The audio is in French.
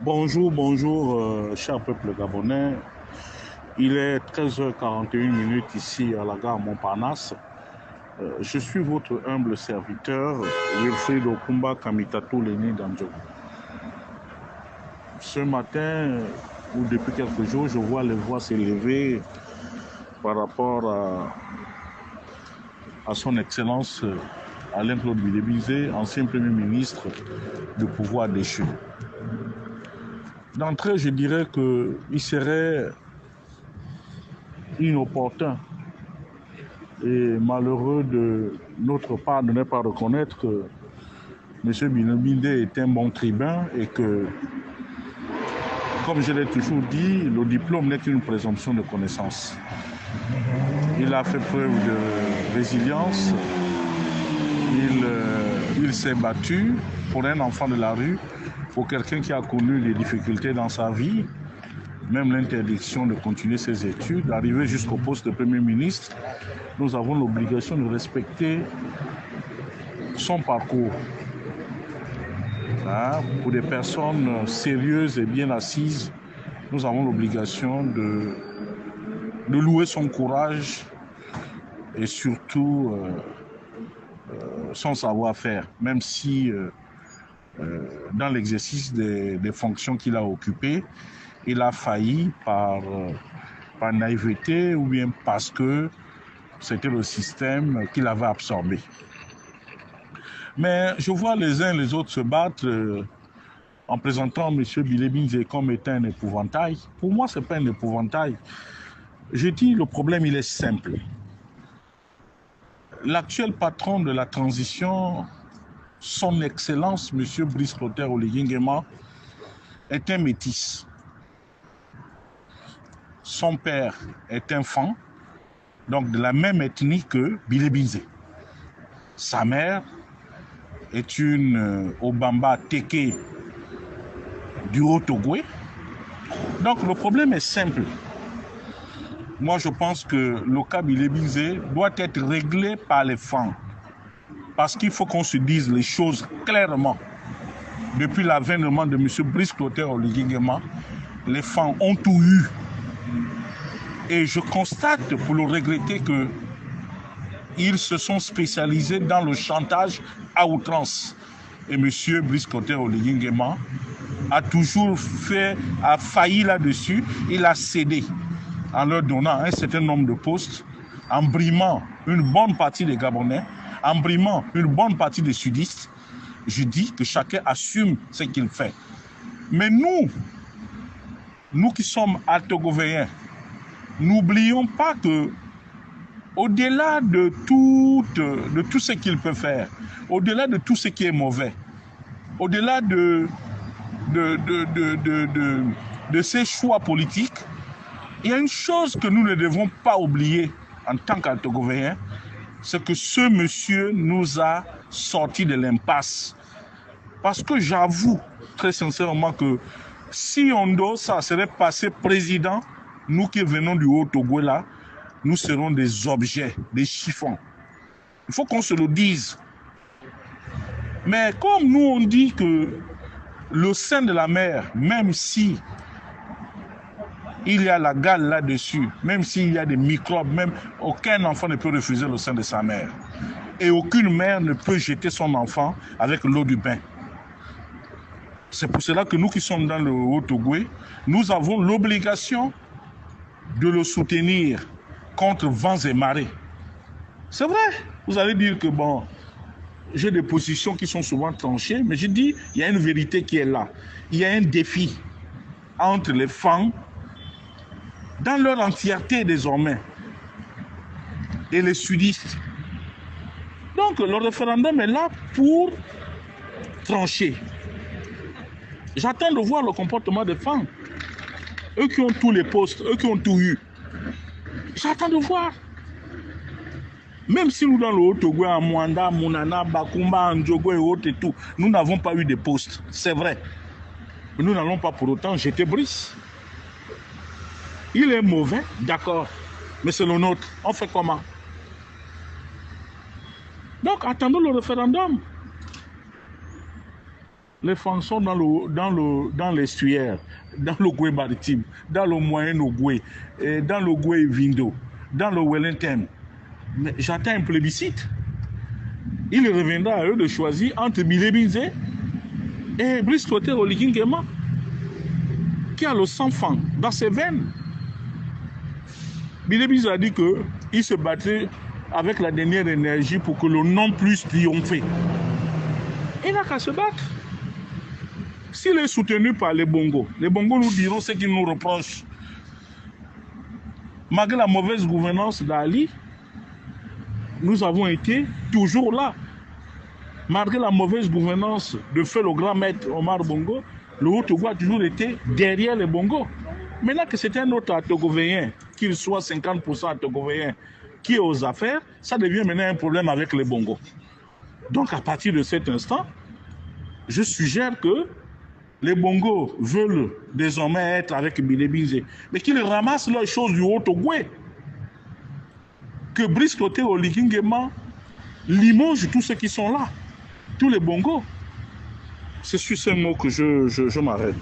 Bonjour, bonjour, cher peuple gabonais. Il est 13h41 ici à la gare Montparnasse. Je suis votre humble serviteur, Wilfried Okumba Kamitatou Leni Danjo. Ce matin, ou depuis quelques jours, je vois les voix s'élever par rapport à son Excellence Alain-Claude Bilebizé, ancien Premier ministre du pouvoir déchu. D'entrée, je dirais qu'il serait inopportun et malheureux de notre part de ne pas reconnaître que M. Bilebizé est un bon tribun et que, comme je l'ai toujours dit, le diplôme n'est qu'une présomption de connaissance. Il a fait preuve de résilience, il s'est battu pour un enfant de la rue, pour quelqu'un qui a connu des difficultés dans sa vie, même l'interdiction de continuer ses études, d'arriver jusqu'au poste de Premier ministre. Nous avons l'obligation de respecter son parcours. Pour des personnes sérieuses et bien assises, nous avons l'obligation de louer son courage et surtout son savoir-faire, même si dans l'exercice des fonctions qu'il a occupées, il a failli par naïveté ou bien parce que c'était le système qu'il avait absorbé. Mais je vois les uns et les autres se battre en présentant M. Bilebizé comme étant un épouvantail. Pour moi, ce n'est pas un épouvantail. Je dis, le problème, il est simple. L'actuel patron de la transition, son Excellence, M. Brice Clotaire Oligui Nguema, est un métis. Son père est un Fan, donc de la même ethnie que Bilebizé. Sa mère est une Obamba Teke du Haut-Ogooué. Donc le problème est simple. Moi, je pense que le cas Bilebizé doit être réglé par les Fans. Parce qu'il faut qu'on se dise les choses clairement. Depuis l'avènement de M. Brice Clotaire Oligui Nguema, les Fans ont tout eu. Et je constate, pour le regretter, qu'ils se sont spécialisés dans le chantage à outrance. Et M. Brice Clotaire Oligui Nguema a toujours failli là-dessus. Il a cédé en leur donnant un certain nombre de postes, en brimant une bonne partie des Gabonais, en brimant une bonne partie des sudistes. Je dis que chacun assume ce qu'il fait. Mais nous qui sommes altogovéens, n'oublions pas que au-delà de tout ce qu'il peut faire, au-delà de tout ce qui est mauvais, au-delà de ses choix politiques, il y a une chose que nous ne devons pas oublier en tant qu'altogovéens, c'est que ce monsieur nous a sortis de l'impasse. Parce que j'avoue très sincèrement que si Ondo, ça serait passé président, nous qui venons du Haut-Togo là, nous serons des objets, des chiffons. Il faut qu'on se le dise. Mais comme nous on dit que le sein de la mère, même si il y a la gale là-dessus, même s'il y a des microbes, même aucun enfant ne peut refuser le sein de sa mère. Et aucune mère ne peut jeter son enfant avec l'eau du bain. C'est pour cela que nous qui sommes dans le Haut-Ogooué, nous avons l'obligation de le soutenir contre vents et marées. C'est vrai, vous allez dire que bon, j'ai des positions qui sont souvent tranchées, mais je dis, il y a une vérité qui est là. Il y a un défi entre les Fans, dans leur entièreté désormais, et les sudistes. Donc le référendum est là pour trancher. J'attends de voir le comportement des Fans. Eux qui ont tous les postes, eux qui ont tout eu. J'attends de voir. Même si nous dans le Haut-Togo, à Mwanda, Mounana, Bakumba, Ndjogo et autres et tout, nous n'avons pas eu de postes, c'est vrai. Mais nous n'allons pas pour autant jeter Brice. Il est mauvais, d'accord, mais c'est le nôtre. On fait comment? Donc attendons le référendum. les Français sont dans l'estuaire, dans le Goué maritime, dans le moyen Ogoué, dans le Goué Vindo, dans le Wellington. Mais j'attends un plébiscite. Il reviendra à eux de choisir entre Bilebinze et Brice Clotaire Oligui Nguema, qui a le sang fan dans ses veines. Bilebinze a dit qu'il se battait avec la dernière énergie pour que le non puisse triompher. Il n'a qu'à se battre. S'il est soutenu par les Bongos nous diront ce qu'ils nous reprochent. Malgré la mauvaise gouvernance d'Ali, nous avons été toujours là. Malgré la mauvaise gouvernance de feu le grand maître Omar Bongo, le Haut-Togo a toujours été derrière les Bongos. Maintenant que c'est un autre Togovéen, qu'il soit 50% Togovéen, qui est aux affaires, ça devient maintenant un problème avec les Bongos. Donc à partir de cet instant, je suggère que les Bongos veulent désormais être avec Bilebinze, mais qu'ils ramassent leurs choses du Haut-Togo. Que Brice Clotaire Oligui Nguema limoge tous ceux qui sont là, tous les Bongos. C'est sur ces mots que je m'arrête.